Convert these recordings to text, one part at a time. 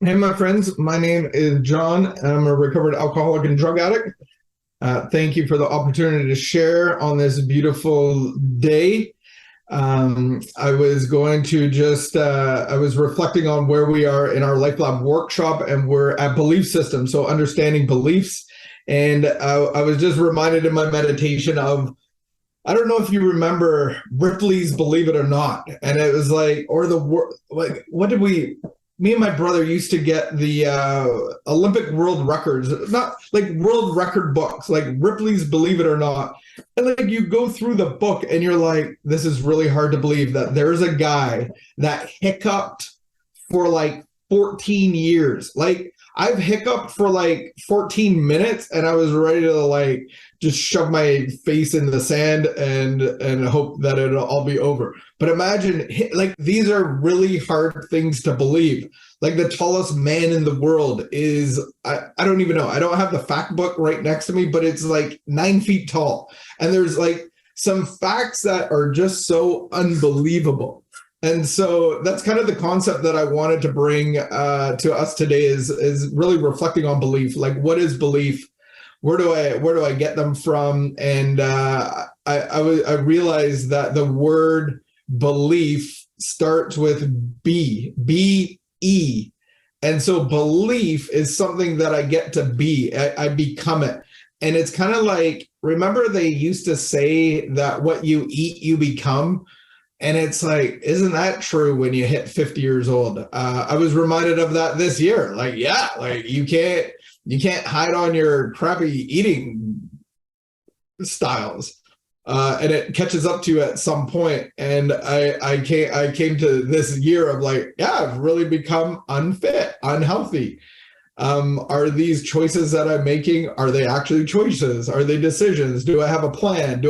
Hey, my friends. My name is John. I'm a recovered alcoholic and drug addict. Thank you for the opportunity to share on this beautiful day. I was going to I was reflecting on where we are in our LifeLab workshop, and we're at belief system, so understanding beliefs. And I was just reminded in my meditation of, I don't know if you remember Ripley's Believe It or Not. And it was like, or like, what did me and my brother used to get the Olympic world records, not like world record books, like Ripley's Believe It or Not. And like you go through the book and you're like, this is really hard to believe that there's a guy that hiccuped for like 14 years. Like I've hiccuped for like 14 minutes and I was ready to like just shove my face in the sand and hope that it'll all be over. But imagine, like, these are really hard things to believe. Like the tallest man in the world is, I don't even know. I don't have the fact book right next to me, but it's like 9 feet tall. And there's like some facts that are just so unbelievable. And so that's kind of the concept that I wanted to bring to us today is really reflecting on belief. Like, what is belief? Where do I get them from? And I realized that the word belief starts with B-E. And so belief is something that I get to be. I become it. And it's kind of like, remember they used to say that what you eat, you become. And it's like, isn't that true when you hit 50 years old? I was reminded of that this year. Like, yeah, like you can't hide on your crappy eating styles. And it catches up to you at some point. And I came to this year of like, yeah, I've really become unfit, unhealthy. Are these choices that I'm making, are they actually choices? Are they decisions? Do I have a plan?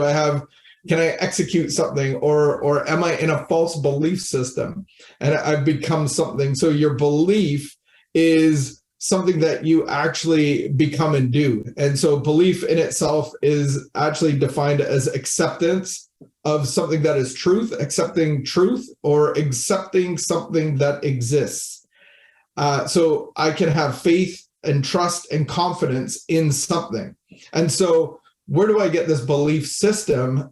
Can I execute something, or am I in a false belief system and I've become something? So your belief is something that you actually become and do. And so belief in itself is actually defined as acceptance of something that is truth, accepting truth, or accepting something that exists. So I can have faith and trust and confidence in something. And so where do I get this belief system?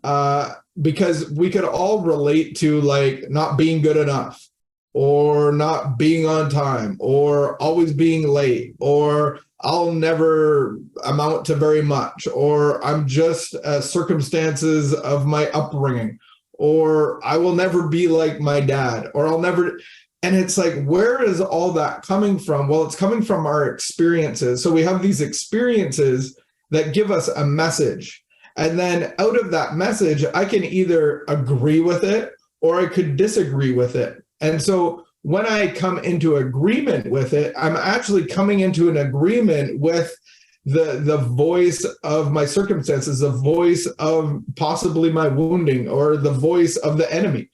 Because we could all relate to like not being good enough, or not being on time, or always being late, or I'll never amount to very much, or I'm just circumstances of my upbringing, or I will never be like my dad, or I'll never. And it's like, where is all that coming from? Well, it's coming from our experiences. So we have these experiences that give us a message. And then out of that message, I can either agree with it or I could disagree with it. And so when I come into agreement with it, I'm actually coming into an agreement with the voice of my circumstances, the voice of possibly my wounding, or the voice of the enemy.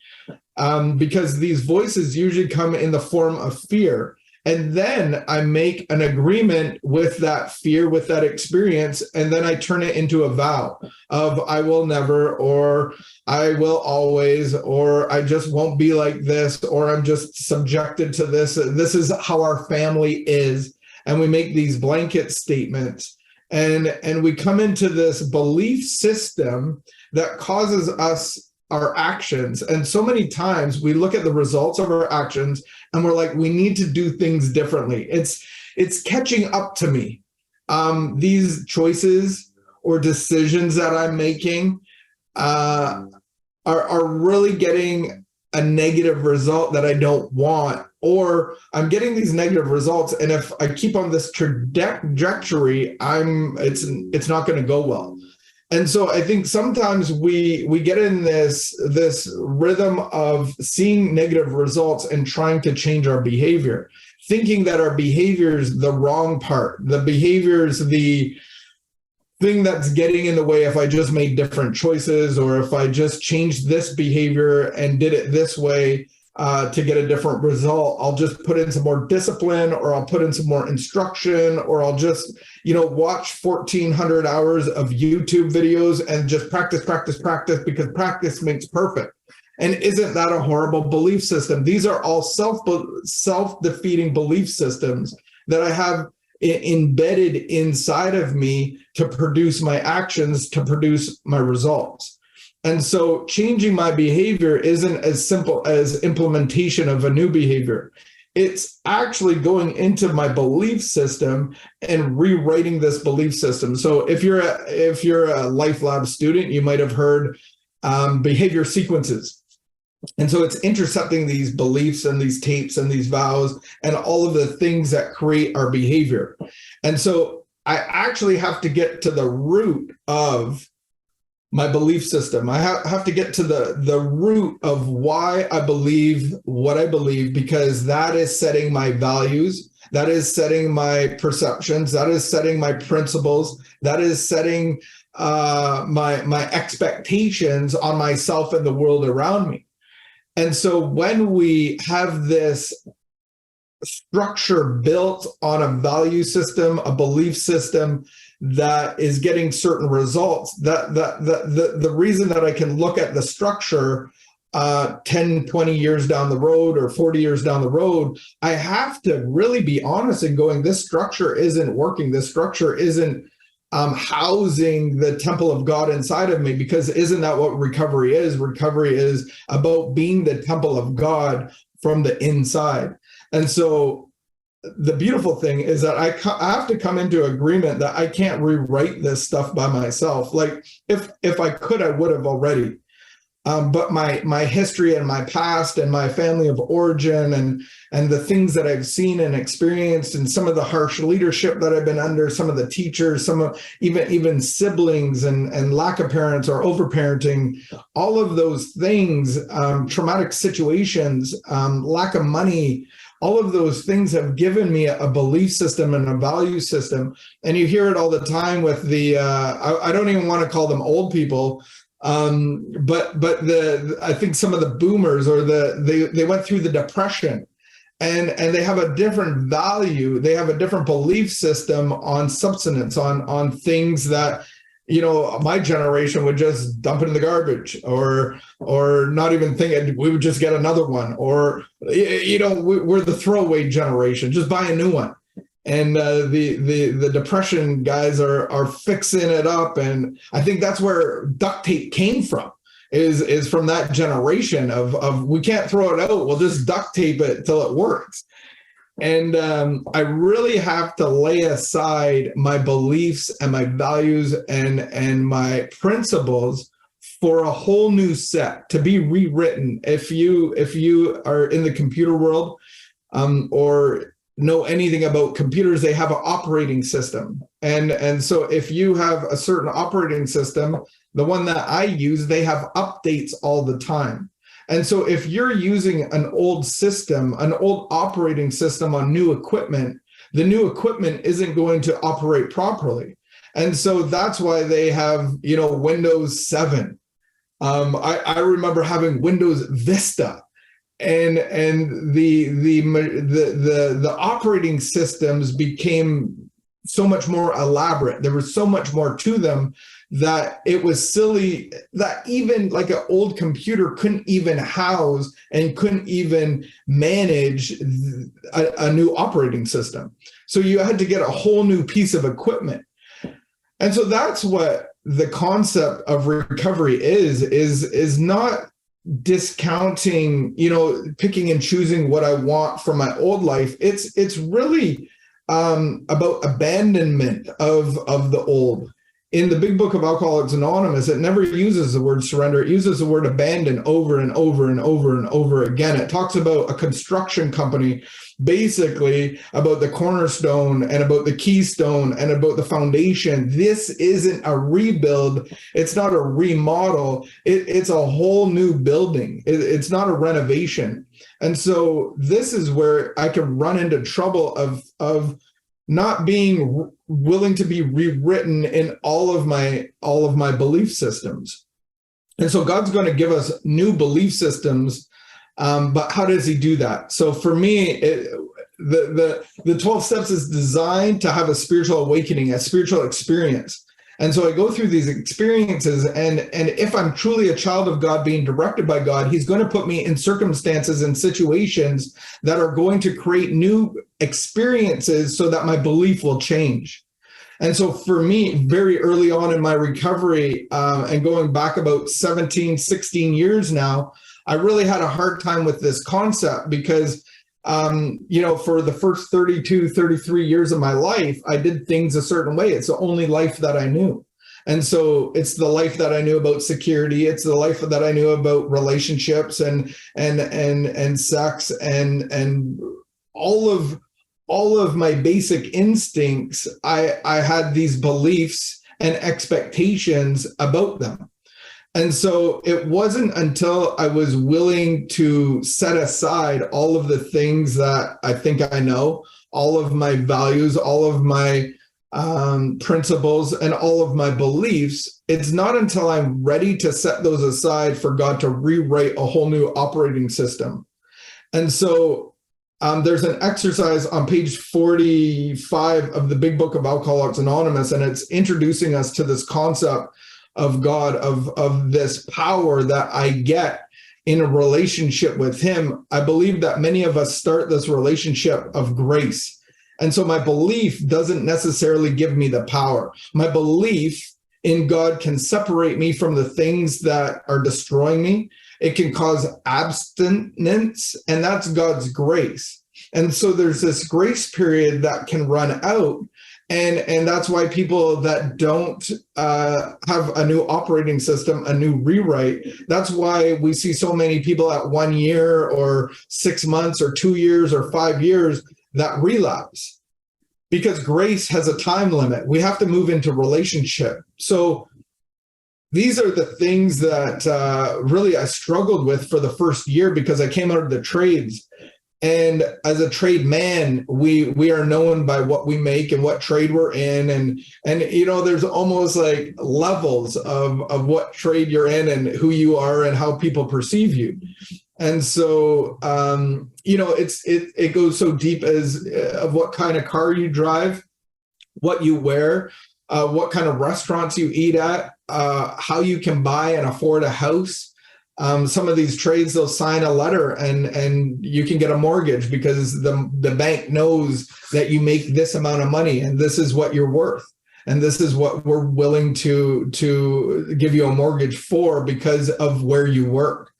Because these voices usually come in the form of fear. And then I make an agreement with that fear, with that experience, and then I turn it into a vow of I will never, or I will always, or I just won't be like this, or I'm just subjected to this. This is how our family is. And we make these blanket statements. And we come into this belief system that causes us our actions. And so many times we look at the results of our actions and we're like, we need to do things differently. It's catching up to me. These choices or decisions that I'm making are really getting a negative result that I don't want, or I'm getting these negative results. And if I keep on this trajectory, it's not going to go well. And so I think sometimes we get in this rhythm of seeing negative results and trying to change our behavior, thinking that our behavior is the wrong part. The behavior is the thing that's getting in the way. If I just made different choices, or if I just changed this behavior and did it this way to get a different result, I'll just put in some more discipline, or I'll put in some more instruction, or I'll just, watch 1,400 hours of YouTube videos and just practice, because practice makes perfect. And isn't that a horrible belief system? These are all self-defeating belief systems that I have embedded inside of me to produce my actions, to produce my results. And so changing my behavior isn't as simple as implementation of a new behavior. It's actually going into my belief system and rewriting this belief system. So if you're a LifeLab student, you might have heard behavior sequences. And so it's intercepting these beliefs and these tapes and these vows and all of the things that create our behavior. And so I actually have to get to the root of my belief system. I have to get to the root of why I believe what I believe, because that is setting my values, that is setting my perceptions, that is setting my principles, that is setting my expectations on myself and the world around me. And so when we have this structure built on a value system, a belief system that is getting certain results, the reason that I can look at the structure 10, 20 years down the road or 40 years down the road, I have to really be honest in going, this structure isn't working. This structure isn't housing the temple of God inside of me, because isn't that what recovery is? Recovery is about being the temple of God from the inside. And so the beautiful thing is that I have to come into agreement that I can't rewrite this stuff by myself. Like if I could, I would have already. But my history and my past and my family of origin and the things that I've seen and experienced, and some of the harsh leadership that I've been under, some of the teachers, some of even siblings and lack of parents or overparenting, all of those things, traumatic situations, lack of money, all of those things have given me a belief system and a value system. And you hear it all the time with the, I don't even want to call them old people, but I think some of the boomers or they went through the Depression, and they have a different value. They have a different belief system on substance, on things that, you know, my generation would just dump it in the garbage or not even think we would just get another one, or, you know, we're the throwaway generation, just buy a new one. And the Depression guys are fixing it up, and I think that's where duct tape came from. Is from that generation of we can't throw it out, we'll just duct tape it till it works. And I really have to lay aside my beliefs and my values and my principles for a whole new set to be rewritten. If you are in the computer world or know anything about computers, they have an operating system. And so if you have a certain operating system, the one that I use, they have updates all the time. And so if you're using an old system, an old operating system on new equipment, the new equipment isn't going to operate properly. And so that's why they have, you know, Windows 7. I remember having Windows Vista. And the operating systems became so much more elaborate. There was so much more to them that it was silly that even like an old computer couldn't even house and couldn't even manage a new operating system. So you had to get a whole new piece of equipment. And so that's what the concept of recovery is not discounting, you know, picking and choosing what I want from my old life. It's really about abandonment of the old. In the Big Book of Alcoholics Anonymous, it never uses the word surrender. It uses the word abandon over and over and over and over again. It talks about a construction company, basically about the cornerstone and about the keystone and about the foundation. This isn't a rebuild. It's not a remodel. It's a whole new building. It's not a renovation. And so this is where I can run into trouble of not being willing to be rewritten in all of my belief systems. And so God's going to give us new belief systems, but how does he do that? So for me, the 12 steps is designed to have a spiritual awakening, a spiritual experience. And so I go through these experiences, and if I'm truly a child of God being directed by God, he's going to put me in circumstances and situations that are going to create new experiences so that my belief will change. And so for me, very early on in my recovery, and going back about 17, 16 years now, I really had a hard time with this concept because for the first 32, 33 years of my life, I did things a certain way. It's the only life that I knew. And so it's the life that I knew about security. It's the life that I knew about relationships and sex and all of my basic instincts. I had these beliefs and expectations about them. And so it wasn't until I was willing to set aside all of the things that I think I know, all of my values, all of my principles, and all of my beliefs. It's not until I'm ready to set those aside for God to rewrite a whole new operating system. And so there's an exercise on page 45 of the Big Book of Alcoholics Anonymous, and it's introducing us to this concept of God, of this power that I get in a relationship with him. I believe that many of us start this relationship of grace. And so my belief doesn't necessarily give me the power. My belief in God can separate me from the things that are destroying me. It can cause abstinence, and that's God's grace. And so there's this grace period that can run out. And that's why people that don't have a new operating system, a new rewrite, that's why we see so many people at 1 year or 6 months or 2 years or 5 years that relapse, because grace has a time limit. We have to move into relationship. So these are the things that really I struggled with for the first year, because I came out of the trades. And as a trade man, we are known by what we make and what trade we're in. And there's almost like levels of what trade you're in and who you are and how people perceive you. And so, it goes so deep as of what kind of car you drive, what you wear, what kind of restaurants you eat at, how you can buy and afford a house. Some of these trades, they'll sign a letter and you can get a mortgage because the bank knows that you make this amount of money and this is what you're worth. And this is what we're willing to give you a mortgage for because of where you work.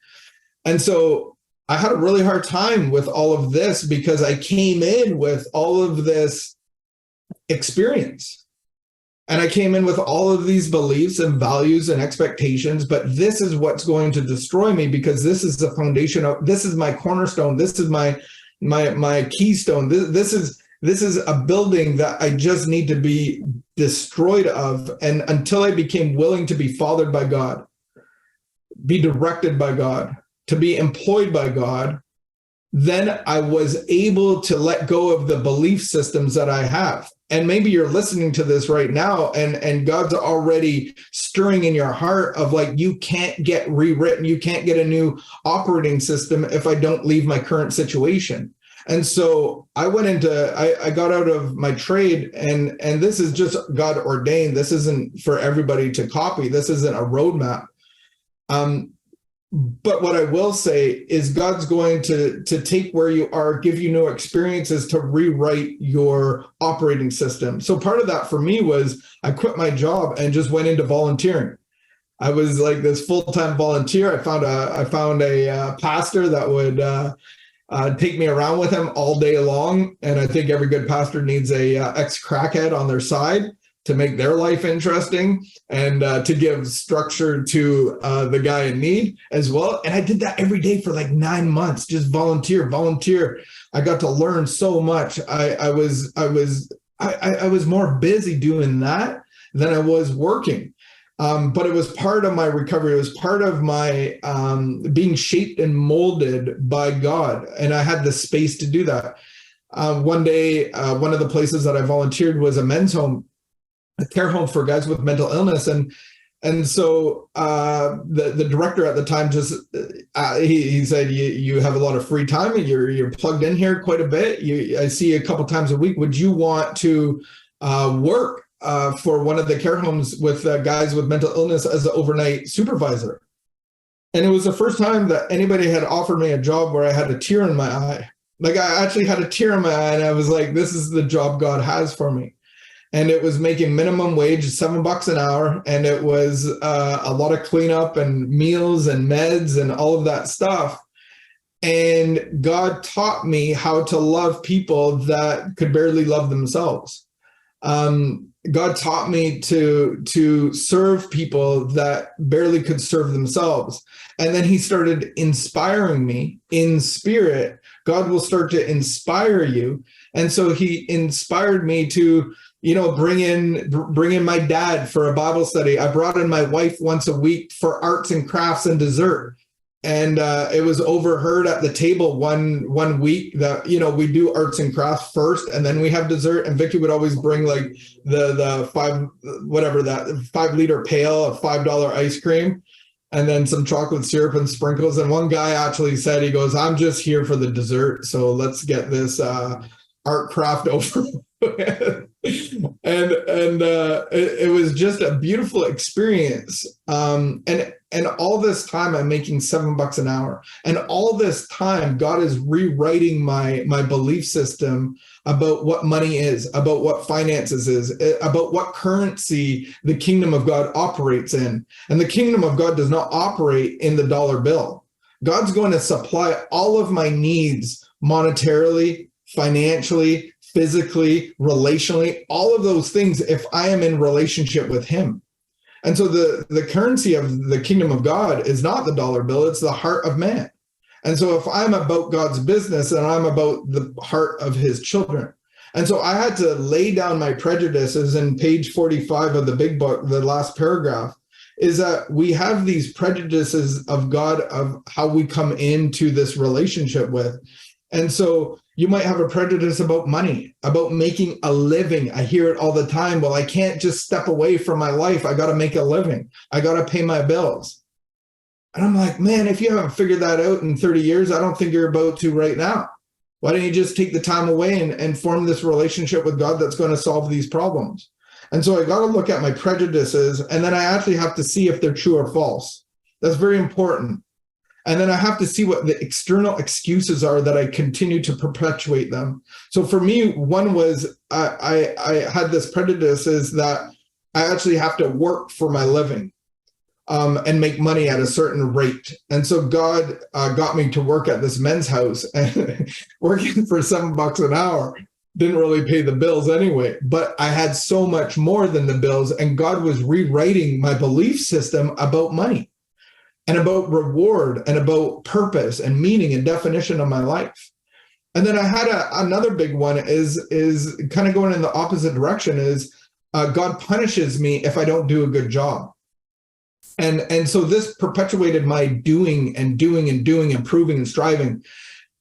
And so I had a really hard time with all of this because I came in with all of this experience. And I came in with all of these beliefs and values and expectations, but this is what's going to destroy me, because this is the foundation of, this is my cornerstone. This is my keystone. This is a building that I just need to be destroyed of. And until I became willing to be fathered by God, be directed by God, to be employed by God, then I was able to let go of the belief systems that I have. And maybe you're listening to this right now and God's already stirring in your heart of like, you can't get rewritten. You can't get a new operating system if I don't leave my current situation. And so I got out of my trade, and this is just God ordained. This isn't for everybody to copy. This isn't a roadmap. But what I will say is God's going to take where you are, give you new experiences to rewrite your operating system. So part of that for me was I quit my job and just went into volunteering. I was like this full-time volunteer. I found a pastor that would take me around with him all day long. And I think every good pastor needs a ex-crackhead on their side to make their life interesting and to give structure to the guy in need as well. And I did that every day for like 9 months, just volunteer. I got to learn so much. I was more busy doing that than I was working. But it was part of my recovery. It was part of my being shaped and molded by God. And I had the space to do that. One day, one of the places that I volunteered was a men's home, a care home for guys with mental illness. And so the director at the time just, he said, you have a lot of free time and you're plugged in here quite a bit. I see you a couple times a week. Would you want to work for one of the care homes with guys with mental illness as an overnight supervisor. And it was the first time that anybody had offered me a job where I had a tear in my eye. Like, I actually had a tear in my eye, and I was like, this is the job God has for me. And it was making minimum wage, $7 an hour. And it was a lot of cleanup and meals and meds and all of that stuff. And God taught me how to love people that could barely love themselves. God taught me to serve people that barely could serve themselves. And then he started inspiring me in spirit. God will start to inspire you. And so he inspired me to, bring in my dad for a Bible study. I brought in my wife once a week for arts and crafts and dessert. And it was overheard at the table one week that, we do arts and crafts first, and then we have dessert. And Vicky would always bring like the 5-liter pail of $5 ice cream, and then some chocolate syrup and sprinkles. And one guy actually said, he goes, I'm just here for the dessert, so let's get this art craft over with. And it was just a beautiful experience. And all this time I'm making $7 an hour. And all this time, God is rewriting my belief system about what money is, about what finances is, about what currency the kingdom of God operates in. And the kingdom of God does not operate in the dollar bill. God's going to supply all of my needs monetarily, financially, physically, relationally, all of those things if I am in relationship with him. And so the currency of the kingdom of God is not the dollar bill, it's the heart of man. And so if I'm about God's business, then I'm about the heart of his children. And so I had to lay down my prejudices. In page 45 of the big book, the last paragraph, is that we have these prejudices of God, of how we come into this relationship with. And so you might have a prejudice about money, about making a living. I hear it all the time. Well, I can't just step away from my life. I got to make a living. I got to pay my bills. And I'm like, man, if you haven't figured that out in 30 years, I don't think you're about to right now. Why don't you just take the time away and form this relationship with God that's going to solve these problems? And so I got to look at my prejudices, and then I actually have to see if they're true or false. That's very important. And then I have to see what the external excuses are that I continue to perpetuate them. So for me, one was I had this prejudice is that I actually have to work for my living and make money at a certain rate. And so God got me to work at this men's house, and working for $7 an hour didn't really pay the bills anyway. But I had so much more than the bills, and God was rewriting my belief system about money, and about reward, and about purpose and meaning and definition of my life. And then I had another big one is kind of going in the opposite direction, is God punishes me if I don't do a good job. And so this perpetuated my doing, improving and striving.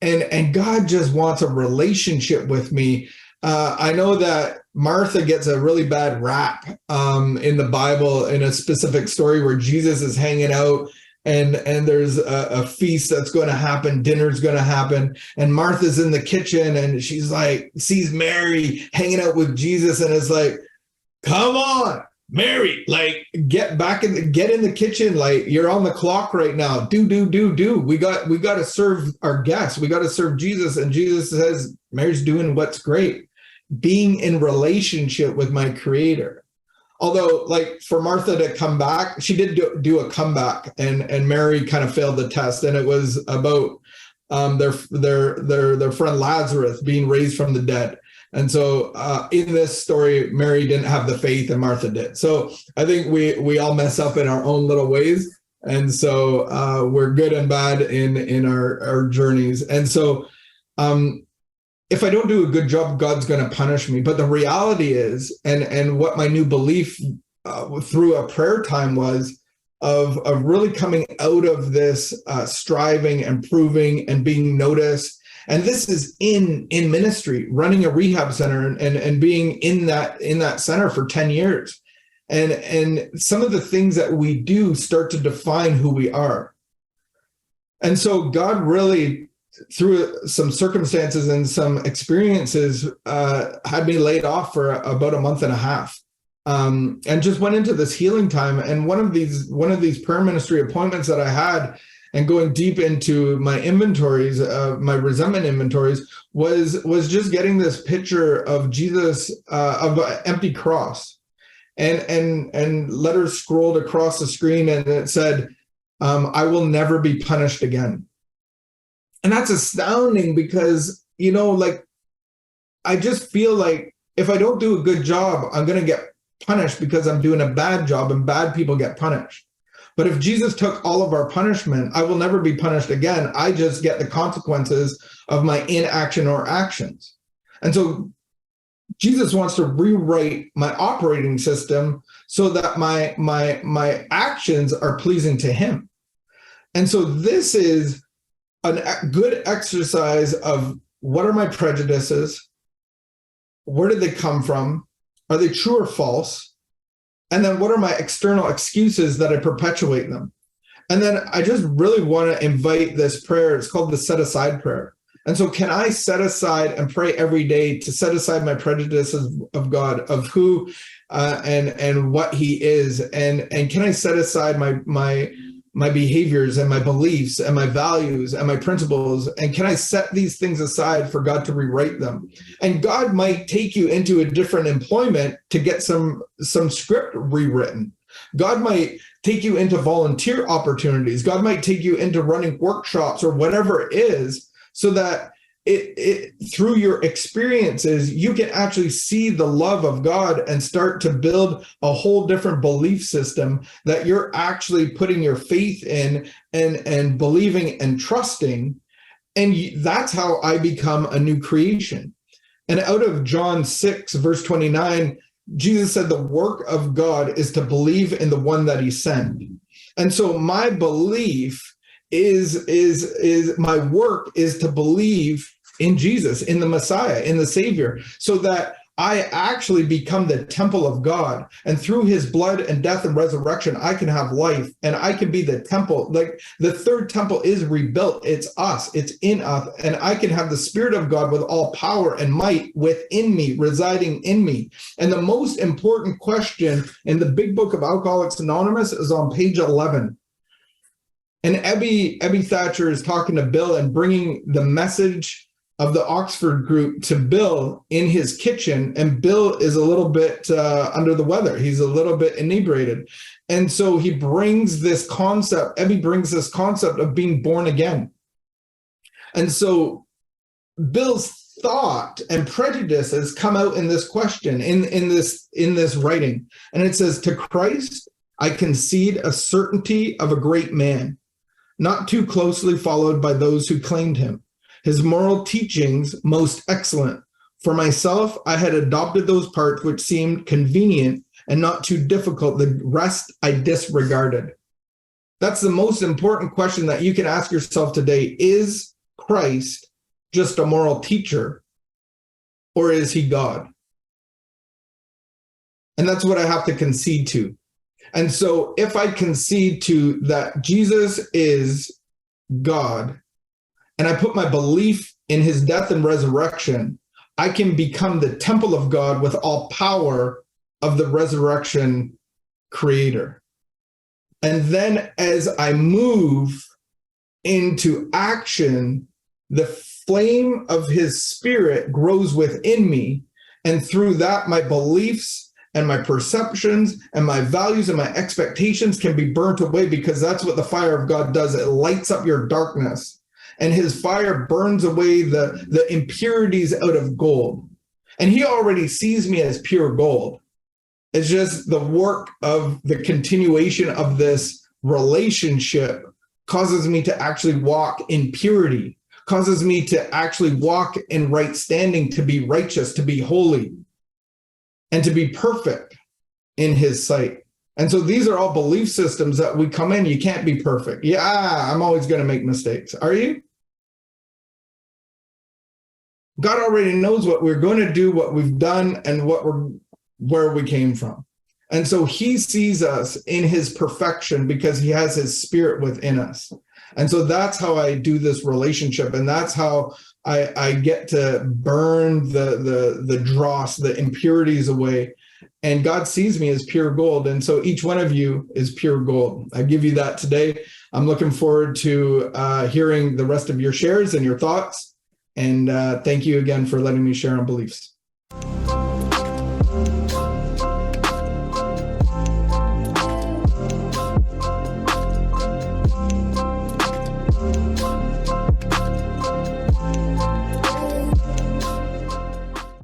And God just wants a relationship with me. I know that Martha gets a really bad rap in the Bible, in a specific story where Jesus is hanging out, and there's a feast that's going to happen, dinner's going to happen, and Martha's in the kitchen, and she's like, sees Mary hanging out with Jesus, and is like, come on, Mary, like, get in the kitchen, like, you're on the clock right now, do. We got to serve our guests, we got to serve Jesus. And Jesus says, Mary's doing what's great, being in relationship with my Creator. Although, like, for Martha to come back, she did do a comeback, and Mary kind of failed the test. And it was about their friend Lazarus being raised from the dead. And so in this story, Mary didn't have the faith and Martha did. So I think we all mess up in our own little ways. And so we're good and bad in our journeys. And so if I don't do a good job, God's going to punish me. But the reality is, and what my new belief through a prayer time was, of really coming out of this striving and proving and being noticed. And this is in ministry, running a rehab center and being in that center for 10 years. And some of the things that we do start to define who we are. And so God really, through some circumstances and some experiences, had me laid off for about a month and a half. and just went into this healing time. And one of these prayer ministry appointments that I had, and going deep into my inventories, my resentment inventories, was just getting this picture of Jesus, of an empty cross, and letters scrolled across the screen, and it said, "I will never be punished again." And that's astounding because, like, I just feel like if I don't do a good job, I'm going to get punished because I'm doing a bad job, and bad people get punished. But if Jesus took all of our punishment, I will never be punished again. I just get the consequences of my inaction or actions. And so Jesus wants to rewrite my operating system so that my actions are pleasing to him. And so this is a good exercise of, what are my prejudices? Where did they come from? Are they true or false? And then what are my external excuses that I perpetuate them? And then I just really want to invite this prayer. It's called the set aside prayer. And so can I set aside and pray every day to set aside my prejudices of God, of who and what he is? And can I set aside my behaviors and my beliefs and my values and my principles? And can I set these things aside for God to rewrite them? And God might take you into a different employment to get some script rewritten. God might take you into volunteer opportunities. God might take you into running workshops or whatever it is, so that it through your experiences, you can actually see the love of God and start to build a whole different belief system that you're actually putting your faith in and believing and trusting. And that's how I become a new creation. And out of John 6, verse 29, Jesus said the work of God is to believe in the one that he sent. And so my belief is my work is to believe in Jesus, in the Messiah, in the Savior, so that I actually become the temple of God. And through his blood and death and resurrection, I can have life, and I can be the temple. Like the third temple is rebuilt. It's us, it's in us. And I can have the Spirit of God with all power and might within me, residing in me. And the most important question in the big book of Alcoholics Anonymous is on page 11. And Ebby Thatcher is talking to Bill and bringing the message of the Oxford group to Bill in his kitchen. And Bill is a little bit under the weather. He's a little bit inebriated. And so he brings this concept, Ebby brings this concept of being born again. And so Bill's thought and prejudices come out in this question, in this writing. And it says, "To Christ, I concede a certainty of a great man, not too closely followed by those who claimed him. His moral teachings most excellent. For myself, I had adopted those parts which seemed convenient and not too difficult. The rest I disregarded." That's the most important question that you can ask yourself today. Is Christ just a moral teacher, or is he God? And that's what I have to concede to. And so if I concede to that Jesus is God, and I put my belief in his death and resurrection, I can become the temple of God with all power of the resurrection creator. And then as I move into action, the flame of his Spirit grows within me. And through that, my beliefs and my perceptions and my values and my expectations can be burnt away, because that's what the fire of God does. It lights up your darkness, and his fire burns away the impurities out of gold. And he already sees me as pure gold. It's just the work of the continuation of this relationship causes me to actually walk in purity, causes me to actually walk in right standing, to be righteous, to be holy, and to be perfect in his sight. And so these are all belief systems that we come in. You can't be perfect. Yeah, I'm always going to make mistakes. Are you? God already knows what we're going to do, what we've done, and where we came from. And so he sees us in his perfection because he has his Spirit within us. And so that's how I do this relationship. And that's how I get to burn the dross, the impurities away. and God sees me as pure gold. And so each one of you is pure gold. I give you that today. I'm looking forward to hearing the rest of your shares and your thoughts. And thank you again for letting me share on beliefs.